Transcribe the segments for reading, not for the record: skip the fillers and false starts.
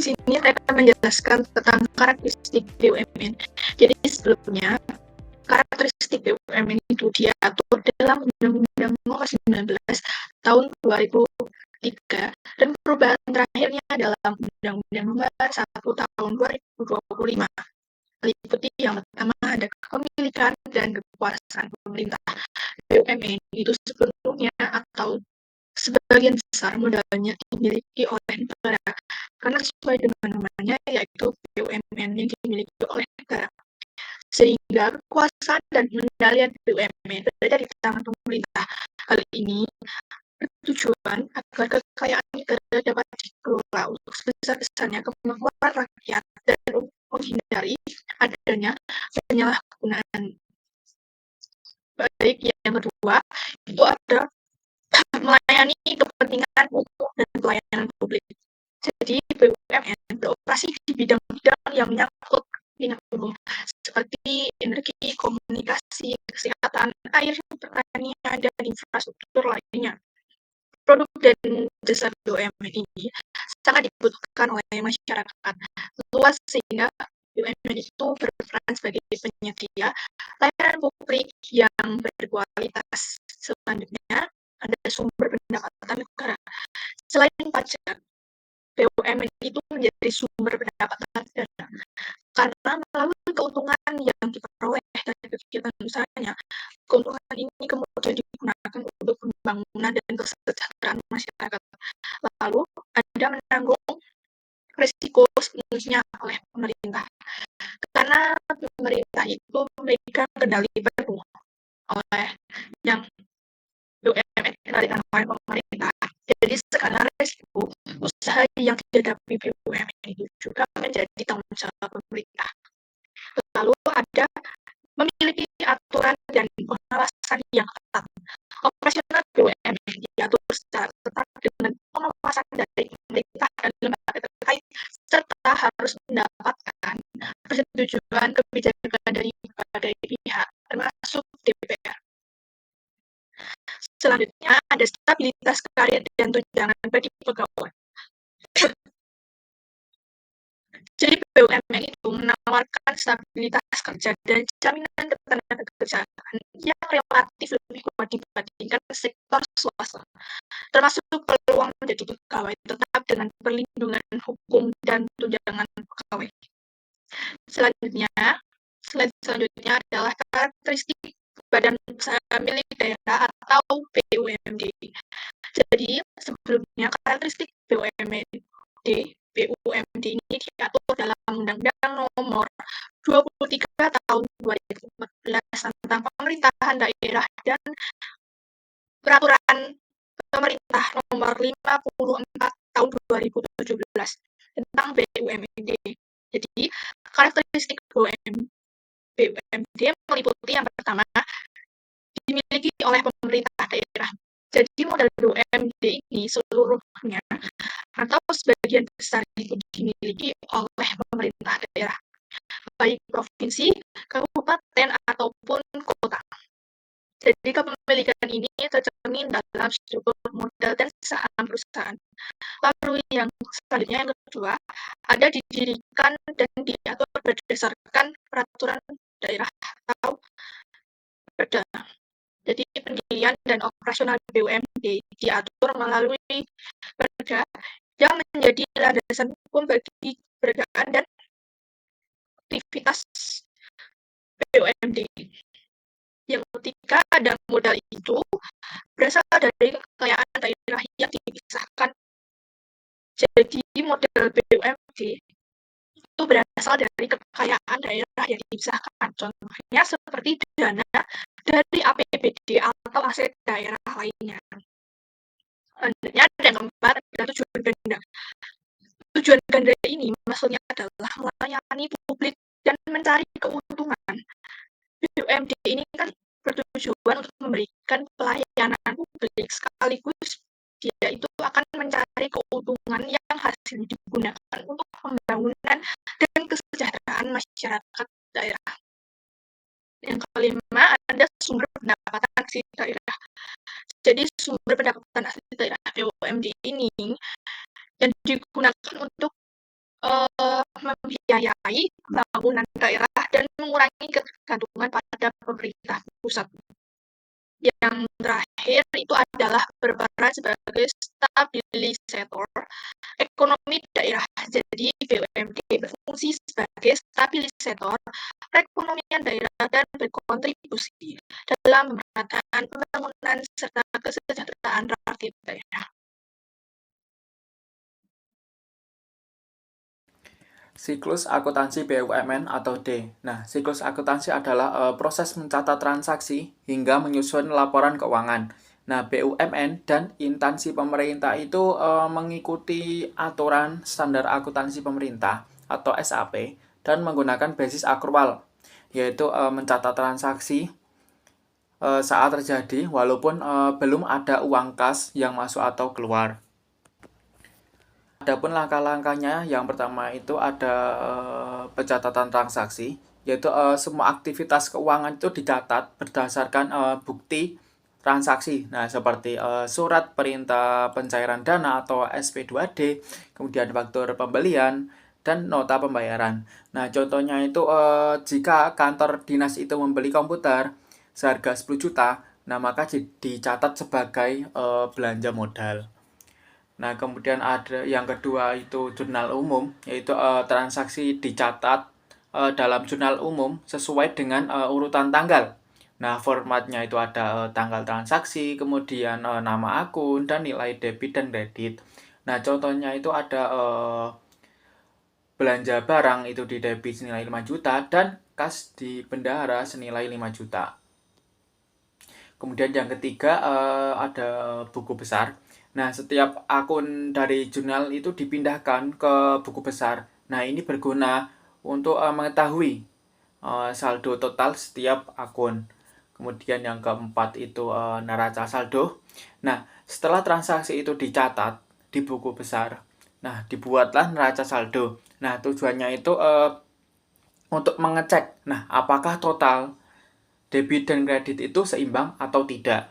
Di sini saya akan menjelaskan tentang karakteristik BUMN. Jadi sebelumnya, karakteristik BUMN itu diatur dalam Undang-Undang Nomor 19 Tahun 2003 dan perubahan terakhirnya dalam Undang-Undang Nomor 1 Tahun 2025. Meliputi yang pertama ada kepemilikan dan kekuasaan pemerintah. BUMN itu sepenuhnya atau sebagian besar modalnya dimiliki oleh negara karena sesuai dengan namanya yaitu BUMN yang dimiliki oleh negara. Sehingga kekuasaan dan pengendalian BUMN berada di tangan pemerintah. Hal ini bertujuan agar kekayaan negara dapat dikelola untuk sebesar-besarnya kemakmuran rakyat dan menghindari adanya penyalahgunaan. Baik, yang kedua itu ada melayani kepentingan umum dan pelayanan publik. Jadi BUMN beroperasi di bidang-bidang yang menyangkut kepentingan umum seperti energi, komunikasi, kesehatan, air, pertanian, dan infrastruktur lainnya. Produk dan jasa BUMN ini sangat dibutuhkan oleh masyarakat luas sehingga BUMN itu berperan sebagai penyedia layanan publik yang berkualitas. Selanjutnya ada sumber pendapatan negara. Selain pajak, BUMN itu menjadi sumber pendapatan negara karena melalui keuntungan yang diperoleh dari kegiatan usahanya, keuntungan ini kemudian digunakan untuk pembangunan dan kesejahteraan masyarakat. Lalu ada menanggung risiko sepenuhnya oleh pemerintah karena pemerintah itu memberikan kendali penuh oleh yang BUMN kendalikan oleh pemerintah. Jadi skala risiko usaha yang dihadapi BUMN itu juga menjadi tanggung jawab pemerintah. Lalu ada memiliki aturan dan pengawasan yang ketat. Operasional BUMN diatur secara ketat dengan pengawasan dari pemerintah dan lembaga terkait serta harus mendapatkan persetujuan kebijakan dari berbagai pihak termasuk DPR. Selanjutnya ada stabilitas karir dan tunjangan bagi pegawai. Jadi BUMN itu menawarkan stabilitas kerja dan jaminan ketenagakerjaan yang relatif lebih kuat dibandingkan sektor swasta, termasuk peluang menjadi pegawai tetap dengan perlindungan hukum dan tunjangan pegawai. Selanjutnya, adalah karakteristik badan usaha milik daerah atau BUMD. Jadi sebelumnya karakteristik BUMD ini diatur dalam Undang-Undang Nomor 23 Tahun 2014 tentang pemerintahan daerah dan Peraturan Pemerintah Nomor 54 Tahun 2017 tentang BUMD. Jadi karakteristik BUMD meliputi yang pertama dimiliki oleh pemerintah daerah. Jadi modal BUMD ini seluruhnya atau sebagian besar itu dimiliki oleh pemerintah daerah, baik provinsi, kabupaten, ataupun kota. Jadi kepemilikan ini tercermin dalam struktur modal dan saham perusahaan. Lalu yang selanjutnya yang kedua, ada didirikan dan diatur berdasarkan peraturan daerah atau perda. Jadi pendirian dan operasional BUMD diatur melalui perda yang menjadi landasan hukum bagi keberadaan dan aktivitas BUMD. Yang ketiga ada modal itu berasal dari kekayaan daerah yang dipisahkan. Jadi modal BUMD itu berasal dari kekayaan daerah yang dipisahkan. Contohnya seperti dana dari APBD atau aset daerah lainnya. Selanjutnya ada yang keempat ada tujuan ganda. Tujuan ganda ini maksudnya adalah melayani publik dan mencari keuntungan. BUMD ini kan bertujuan untuk memberikan pelayanan publik sekaligus dia itu akan mencari keuntungan yang hasil digunakan untuk pembangunan dan kesejahteraan masyarakat daerah. Yang kelima ada sumber pendapatan asli daerah. Jadi sumber pendapatan asli daerah BUMD ini yang digunakan untuk membiayai pembangunan daerah dan mengurangi ketergantungan pada pemerintah pusat. Yang terakhir itu adalah berperan sebagai stabilisator ekonomi daerah. Jadi BUMD berfungsi sebagai stabilisator perekonomian daerah dan berkontribusi dalam pemerataan pembangunan serta kesejahteraan rakyat daerah. Siklus akuntansi BUMN atau D. Nah, siklus akuntansi adalah proses mencatat transaksi hingga menyusun laporan keuangan. Nah, BUMN dan instansi pemerintah itu mengikuti aturan standar akuntansi pemerintah atau SAP dan menggunakan basis akrual, yaitu mencatat transaksi saat terjadi walaupun belum ada uang kas yang masuk atau keluar. Adapun langkah-langkahnya, yang pertama itu ada pencatatan transaksi, yaitu semua aktivitas keuangan itu dicatat berdasarkan bukti transaksi. Nah, seperti surat perintah pencairan dana atau SP2D, kemudian faktur pembelian, dan nota pembayaran. Nah, contohnya itu jika kantor dinas itu membeli komputer seharga 10 juta, nah maka dicatat sebagai belanja modal. Nah, kemudian ada yang kedua itu jurnal umum, yaitu transaksi dicatat dalam jurnal umum sesuai dengan urutan tanggal. Nah, formatnya itu ada tanggal transaksi, kemudian nama akun, dan nilai debit dan kredit. Nah, contohnya itu ada belanja barang itu di debit senilai 5 juta dan kas di bendahara senilai 5 juta. Kemudian yang ketiga ada buku besar. Nah, setiap akun dari jurnal itu dipindahkan ke buku besar. Nah, ini berguna untuk mengetahui saldo total setiap akun. Kemudian yang keempat itu neraca saldo. Nah, setelah transaksi itu dicatat di buku besar, nah dibuatlah neraca saldo. Nah, tujuannya itu untuk mengecek, nah apakah total debit dan kredit itu seimbang atau tidak.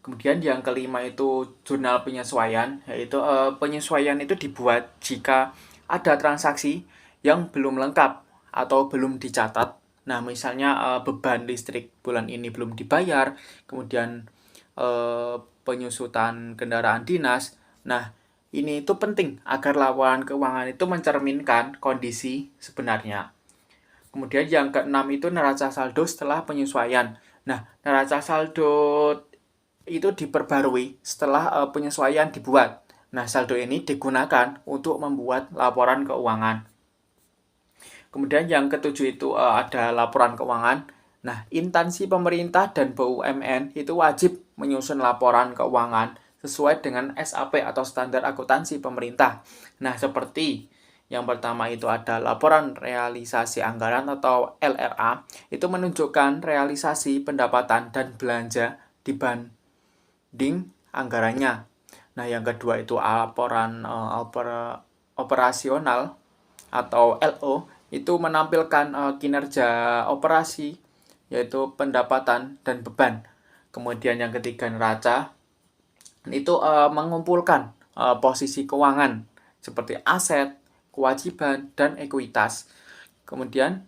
Kemudian yang kelima itu jurnal penyesuaian, yaitu penyesuaian itu dibuat jika ada transaksi yang belum lengkap atau belum dicatat. Nah, misalnya beban listrik bulan ini belum dibayar, kemudian penyusutan kendaraan dinas. Nah, ini itu penting agar laporan keuangan itu mencerminkan kondisi sebenarnya. Kemudian yang keenam itu neraca saldo setelah penyesuaian. Nah, neraca saldo itu diperbarui setelah penyesuaian dibuat. Nah, saldo ini digunakan untuk membuat laporan keuangan. Kemudian yang ketujuh itu ada laporan keuangan. Nah, instansi pemerintah dan BUMN itu wajib menyusun laporan keuangan sesuai dengan SAP atau standar akuntansi pemerintah. Nah, seperti yang pertama itu ada laporan realisasi anggaran atau LRA, itu menunjukkan realisasi pendapatan dan belanja dibanding anggarannya. Nah, yang kedua itu laporan operasional atau LO, itu menampilkan kinerja operasi, yaitu pendapatan dan beban. Kemudian yang ketiga neraca, itu mengumpulkan posisi keuangan seperti aset, kewajiban, dan ekuitas. Kemudian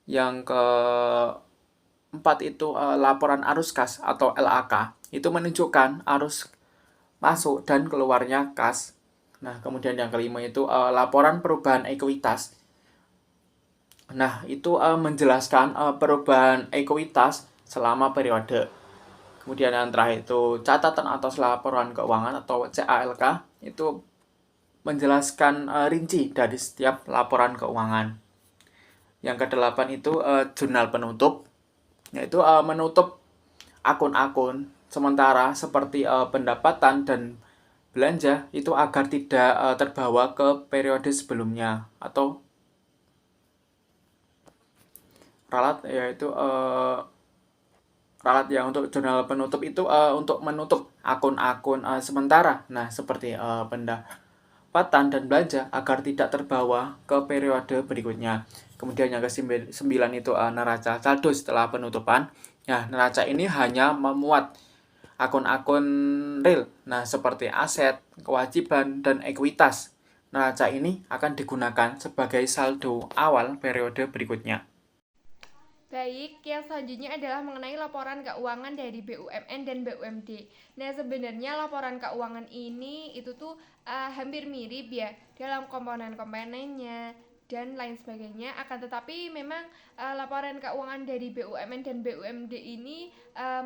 yang keempat itu laporan arus kas atau LAK. Itu menunjukkan arus masuk dan keluarnya kas. Nah, kemudian yang kelima itu laporan perubahan ekuitas. Nah, itu menjelaskan perubahan ekuitas selama periode. Kemudian yang terakhir itu catatan atas laporan keuangan atau CALK, itu menjelaskan rinci dari setiap laporan keuangan. Yang kedelapan itu jurnal penutup, yaitu menutup akun-akun sementara seperti pendapatan dan belanja itu agar tidak terbawa ke periode sebelumnya. Atau ralat, yaitu ralat yang untuk jurnal penutup itu untuk menutup akun-akun sementara. Nah, seperti pendapatan dan belanja agar tidak terbawa ke periode berikutnya. Kemudian yang ke-9 itu neraca saldo setelah penutupan. Nah, neraca ini hanya memuat akun-akun real, nah seperti aset, kewajiban, dan ekuitas. neraca ini akan digunakan sebagai saldo awal periode berikutnya. Baik, yang selanjutnya adalah mengenai laporan keuangan dari BUMN dan BUMD. Nah, sebenarnya laporan keuangan ini itu tuh hampir mirip ya dalam komponen-komponennya dan lain sebagainya. Akan tetapi memang laporan keuangan dari BUMN dan BUMD ini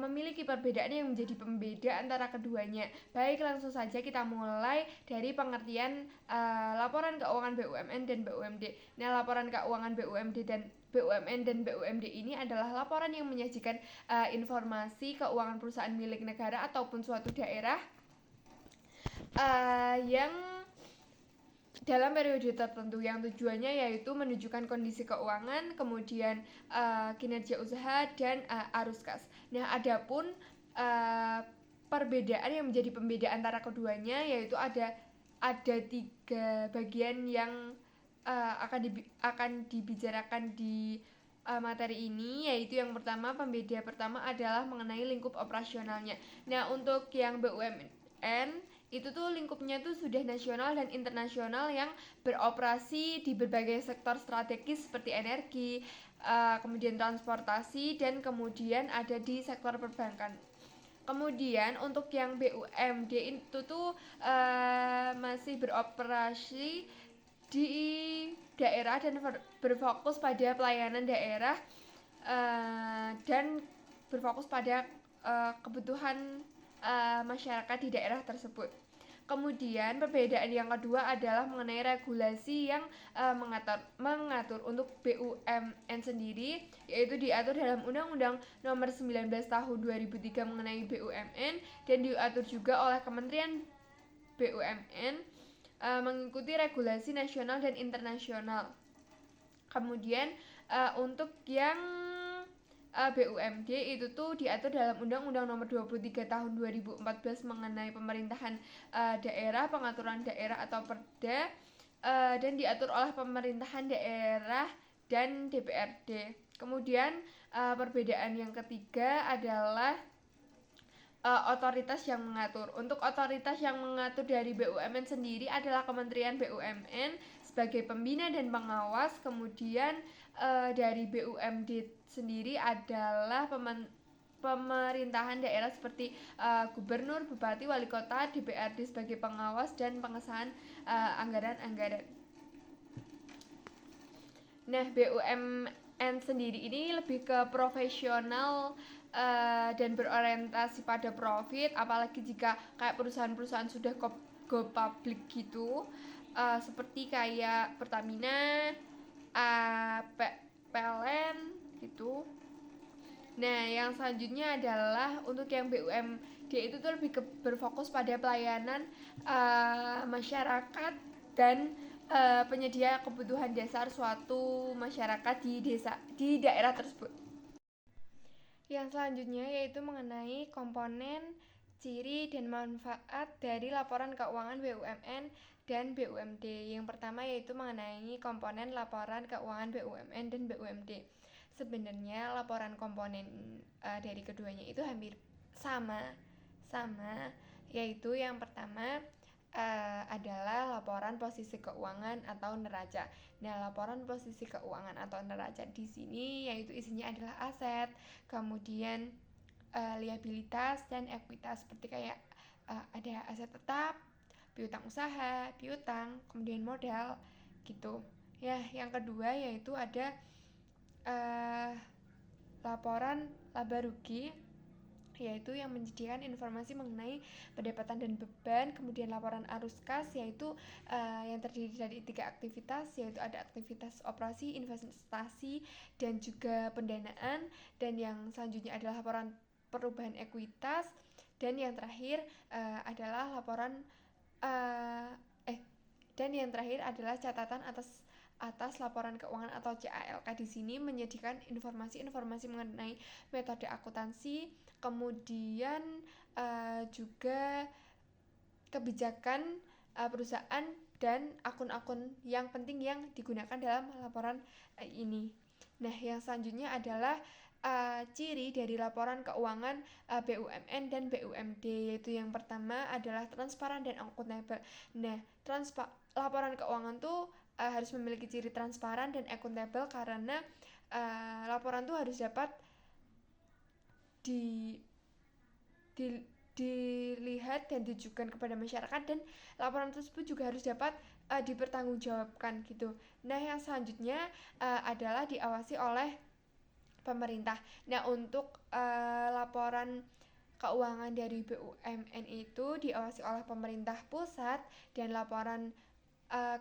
memiliki perbedaan yang menjadi pembeda antara keduanya. Baik, langsung saja kita mulai dari pengertian laporan keuangan BUMN dan BUMD. Nah, laporan keuangan BUMN dan BUMD ini adalah laporan yang menyajikan informasi keuangan perusahaan milik negara ataupun suatu daerah yang dalam periode tertentu, yang tujuannya yaitu menunjukkan kondisi keuangan, kemudian kinerja usaha dan arus kas. Nah, adapun perbedaan yang menjadi pembeda antara keduanya yaitu ada 3 bagian yang akan dibicarakan di materi ini, yaitu yang pertama, pembeda pertama adalah mengenai lingkup operasionalnya. Nah, untuk yang BUMN itu tuh lingkupnya tuh sudah nasional dan internasional yang beroperasi di berbagai sektor strategis seperti energi, kemudian transportasi, dan kemudian ada di sektor perbankan. Kemudian untuk yang BUMD itu tuh masih beroperasi di daerah dan berfokus pada pelayanan daerah dan berfokus pada kebutuhan masyarakat di daerah tersebut. Kemudian perbedaan yang kedua adalah mengenai regulasi yang mengatur untuk BUMN sendiri, yaitu diatur dalam Undang-Undang Nomor 19 Tahun 2003 mengenai BUMN dan diatur juga oleh Kementerian BUMN mengikuti regulasi nasional dan internasional. Kemudian untuk yang BUMD itu tuh diatur dalam Undang-Undang Nomor 23 Tahun 2014 mengenai pemerintahan daerah, pengaturan daerah atau Perda, dan diatur oleh pemerintahan daerah dan DPRD. Kemudian perbedaan yang ketiga adalah otoritas yang mengatur. Untuk otoritas yang mengatur dari BUMN sendiri adalah Kementerian BUMN sebagai pembina dan pengawas. Kemudian dari BUMD sendiri adalah pemerintahan daerah seperti gubernur, bupati, wali kota, DPRD sebagai pengawas dan pengesahan anggaran-anggaran. Nah, BUMN sendiri ini lebih ke profesional dan berorientasi pada profit, apalagi jika kayak perusahaan-perusahaan sudah go public gitu, seperti kayak Pertamina, PLN gitu. Nah, yang selanjutnya adalah untuk yang BUMD itu tuh lebih berfokus pada pelayanan masyarakat dan penyedia kebutuhan dasar suatu masyarakat di daerah tersebut. Yang selanjutnya yaitu mengenai komponen, ciri, dan manfaat dari laporan keuangan BUMN dan BUMD. Yang pertama yaitu mengenai komponen laporan keuangan BUMN dan BUMD. Sebenarnya laporan komponen dari keduanya itu hampir sama, yaitu yang pertama adalah laporan posisi keuangan atau neraca. Nah, laporan posisi keuangan atau neraca di sini yaitu isinya adalah aset, kemudian liabilitas dan ekuitas, seperti kayak ada aset tetap, piutang usaha, piutang, kemudian modal gitu. Ya, yang kedua yaitu ada laporan laba rugi, yaitu yang menyediakan informasi mengenai pendapatan dan beban. Kemudian laporan arus kas, yaitu yang terdiri dari 3 aktivitas, yaitu ada aktivitas operasi, investasi, dan juga pendanaan. Dan yang selanjutnya adalah laporan perubahan ekuitas. Dan yang terakhir adalah catatan atas laporan keuangan atau CALK. Di sini menyediakan informasi-informasi mengenai metode akuntansi, kemudian juga kebijakan perusahaan dan akun-akun yang penting yang digunakan dalam laporan ini. Nah, yang selanjutnya adalah ciri dari laporan keuangan BUMN dan BUMD, yaitu yang pertama adalah transparan dan akuntabel. Nah, laporan keuangan tuh harus memiliki ciri transparan dan akuntabel karena laporan tuh harus dapat dilihat dan ditujukan kepada masyarakat, dan laporan tersebut juga harus dapat dipertanggungjawabkan gitu. Nah, yang selanjutnya adalah diawasi oleh pemerintah. Nah, untuk laporan keuangan dari BUMN itu diawasi oleh pemerintah pusat, dan laporan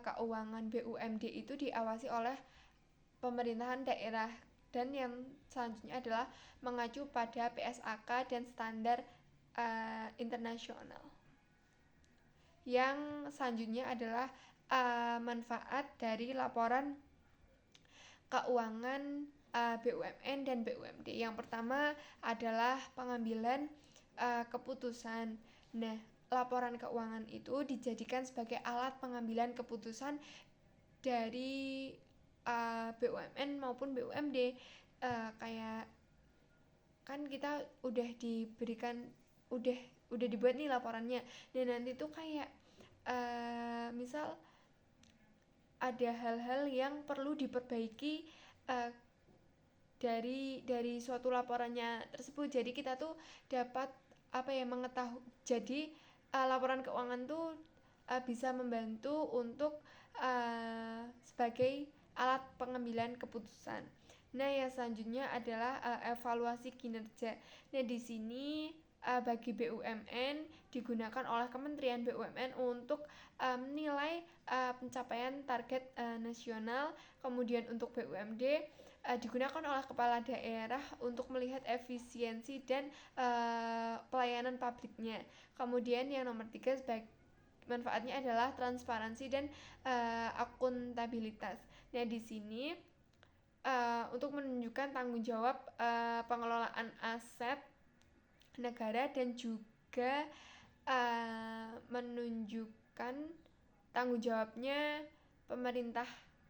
keuangan BUMD itu diawasi oleh pemerintahan daerah. Dan yang selanjutnya adalah mengacu pada PSAK dan standar internasional. Yang selanjutnya adalah manfaat dari laporan keuangan BUMN dan BUMD. Yang pertama adalah pengambilan keputusan. Nah, laporan keuangan itu dijadikan sebagai alat pengambilan keputusan dari BUMN maupun BUMD. Kayak kan kita udah diberikan, udah dibuat nih laporannya, dan nanti tuh kayak misal ada hal-hal yang perlu diperbaiki dari suatu laporannya tersebut. Jadi kita tuh dapat mengetahui. Jadi laporan keuangan tuh bisa membantu untuk sebagai alat pengambilan keputusan. Nah, yang selanjutnya adalah evaluasi kinerja. Nah, di sini bagi BUMN digunakan oleh Kementerian BUMN untuk menilai pencapaian target nasional. Kemudian untuk BUMD digunakan oleh kepala daerah untuk melihat efisiensi dan pelayanan publiknya. Kemudian yang nomor 3 sebagai manfaatnya adalah transparansi dan akuntabilitas. Nah, di sini untuk menunjukkan tanggung jawab pengelolaan aset negara, dan juga menunjukkan tanggung jawabnya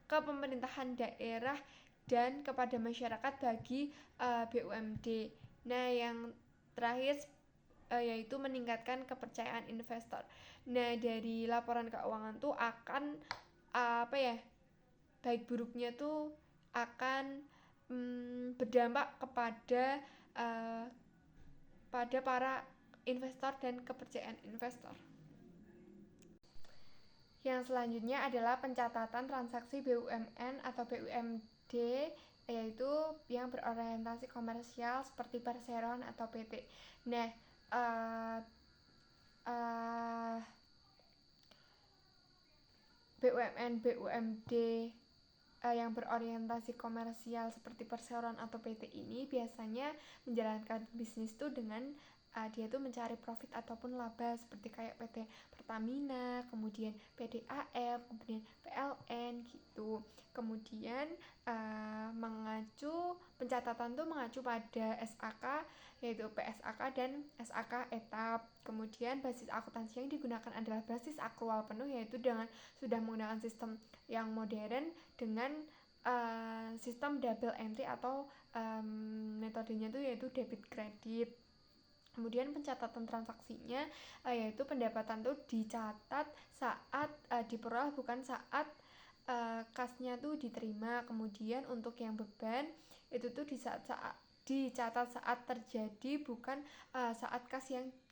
pemerintahan daerah dan kepada masyarakat bagi BUMD. Nah, yang terakhir yaitu meningkatkan kepercayaan investor. Nah, dari laporan keuangan tuh akan baik buruknya tuh akan berdampak kepada pada para investor dan kepercayaan investor. Yang selanjutnya adalah pencatatan transaksi BUMN atau BUMD, yaitu yang berorientasi komersial seperti perseroan atau PT. Nah, BUMN, BUMD yang berorientasi komersial seperti perseroan atau PT ini biasanya menjalankan bisnis tuh dengan dia tuh mencari profit ataupun laba, seperti kayak PT Pertamina, kemudian PDAM, kemudian PLN gitu. Kemudian pencatatan tuh mengacu pada SAK, yaitu PSAK dan SAK etap. Kemudian basis akuntansi yang digunakan adalah basis akrual penuh, yaitu dengan sudah menggunakan sistem yang modern dengan sistem double entry atau metodenya itu yaitu debit kredit. Kemudian pencatatan transaksinya yaitu pendapatan tuh dicatat saat diperoleh, bukan saat kasnya tuh diterima. Kemudian untuk yang beban itu tuh dicatat saat terjadi, bukan saat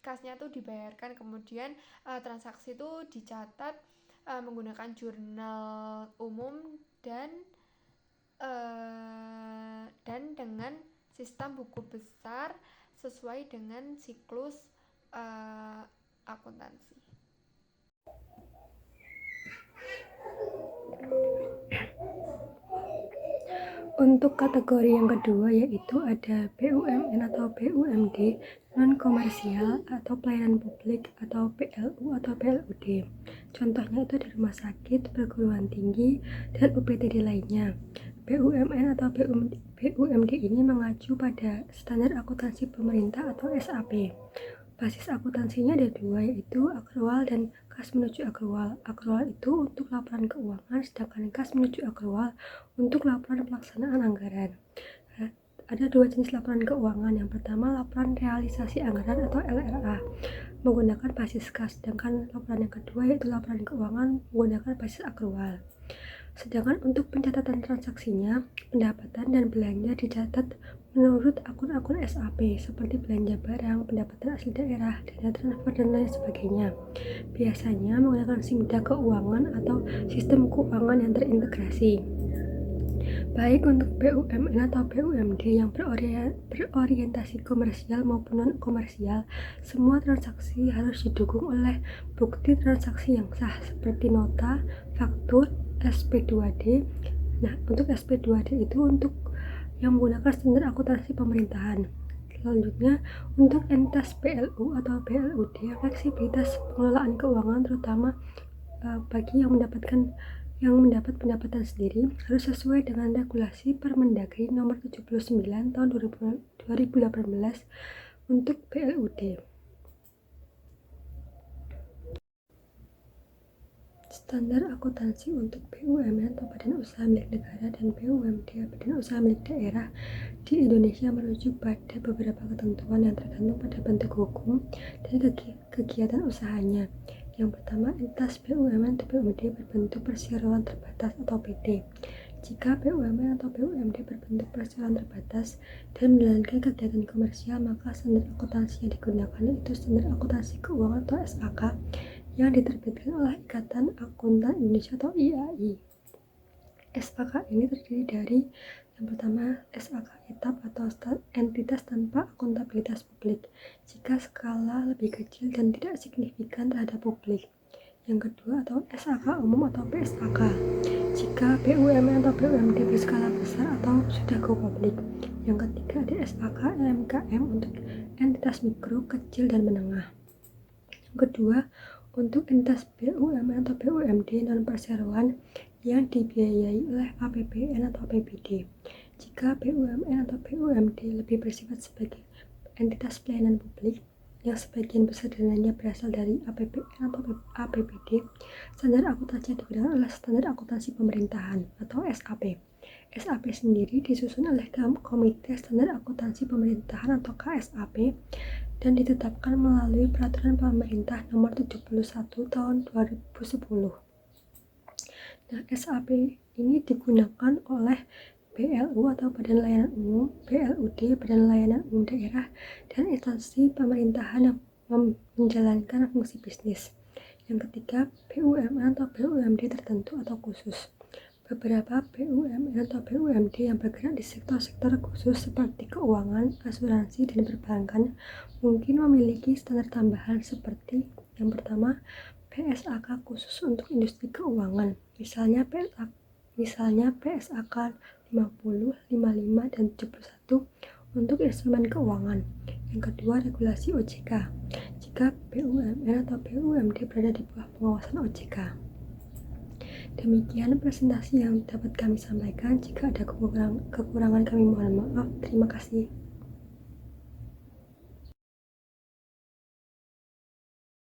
kasnya tuh dibayarkan. Kemudian transaksi tuh dicatat menggunakan jurnal umum dan dengan sistem buku besar sesuai dengan siklus akuntansi. Untuk kategori yang kedua yaitu ada BUMN atau BUMD non komersial atau pelayanan publik atau PLU atau PLUD. Contohnya itu di rumah sakit, perguruan tinggi, dan UPTD lainnya. BUMN atau BUMD ini mengacu pada standar akuntansi pemerintah atau SAP. Basis akuntansinya ada dua, yaitu akrual dan kas menuju akrual. Akrual itu untuk laporan keuangan, sedangkan kas menuju akrual untuk laporan pelaksanaan anggaran. Ada dua jenis laporan keuangan. Yang pertama, laporan realisasi anggaran atau LRA menggunakan basis kas, sedangkan laporan yang kedua yaitu laporan keuangan menggunakan basis akrual. Sedangkan untuk pencatatan transaksinya, pendapatan dan belanja dicatat menurut akun-akun SAP seperti belanja barang, pendapatan asli daerah, dana transfer, dan lain sebagainya. Biasanya menggunakan SIMDA keuangan atau sistem keuangan yang terintegrasi. Baik untuk BUMN atau BUMD yang berorientasi komersial maupun non-komersial, semua transaksi harus didukung oleh bukti transaksi yang sah seperti nota, faktur, SP2D. Nah, untuk SP2D itu untuk yang menggunakan standar akuntansi pemerintahan. Selanjutnya, untuk entitas PLU atau PLUD, fleksibilitas pengelolaan keuangan terutama bagi yang mendapat pendapatan sendiri harus sesuai dengan regulasi Permendagri nomor 79 tahun 2018 untuk PLUD. Standar akuntansi untuk BUMN atau badan usaha milik negara dan BUMD badan usaha milik daerah di Indonesia merujuk pada beberapa ketentuan yang tergantung pada bentuk hukum dan kegiatan usahanya. Yang pertama, entitas BUMN atau BUMD berbentuk perseroan terbatas atau PT. Jika BUMN atau BUMD berbentuk perseroan terbatas dan menjalankan kegiatan komersial, maka standar akuntansi yang digunakan itu standar akuntansi keuangan atau SAK yang diterbitkan oleh Ikatan Akuntan Indonesia atau IAI. SAK ini terdiri dari yang pertama, SAK etap atau entitas tanpa akuntabilitas publik jika skala lebih kecil dan tidak signifikan terhadap publik. Yang kedua, atau SAK umum atau PSAK jika BUMN atau BUMD berskala besar atau sudah go publik. Yang ketiga, ada SAK LMKM untuk entitas mikro, kecil, dan menengah. Yang kedua, untuk entitas BUMN atau BUMD non perseroan yang dibiayai oleh APBN atau APBD. Jika BUMN atau BUMD lebih bersifat sebagai entitas pelayanan publik yang sebagian besar dananya berasal dari APBN atau APBD, standar akuntansi yang digunakan adalah standar akuntansi pemerintahan atau SAP. SAP sendiri disusun oleh Komite Standar Akuntansi Pemerintahan atau KSAP dan ditetapkan melalui Peraturan Pemerintah Nomor 71 Tahun 2010. Nah, SAP ini digunakan oleh BLU atau Badan Layanan Umum, BLUD, Badan Layanan Umum Daerah, dan instansi pemerintahan yang menjalankan fungsi bisnis. Yang ketiga, BUMN atau BUMD tertentu atau khusus. Beberapa BUMN atau BUMD yang bergerak di sektor-sektor khusus seperti keuangan, asuransi, dan perbankan mungkin memiliki standar tambahan seperti yang pertama, PSAK khusus untuk industri keuangan, misalnya PSAK 50, 55, dan 71 untuk instrumen keuangan. Yang kedua, regulasi OJK jika BUMN atau BUMD berada di bawah pengawasan OJK. Demikian presentasi yang dapat kami sampaikan. Jika ada kekurangan kami mohon maaf. Terima kasih.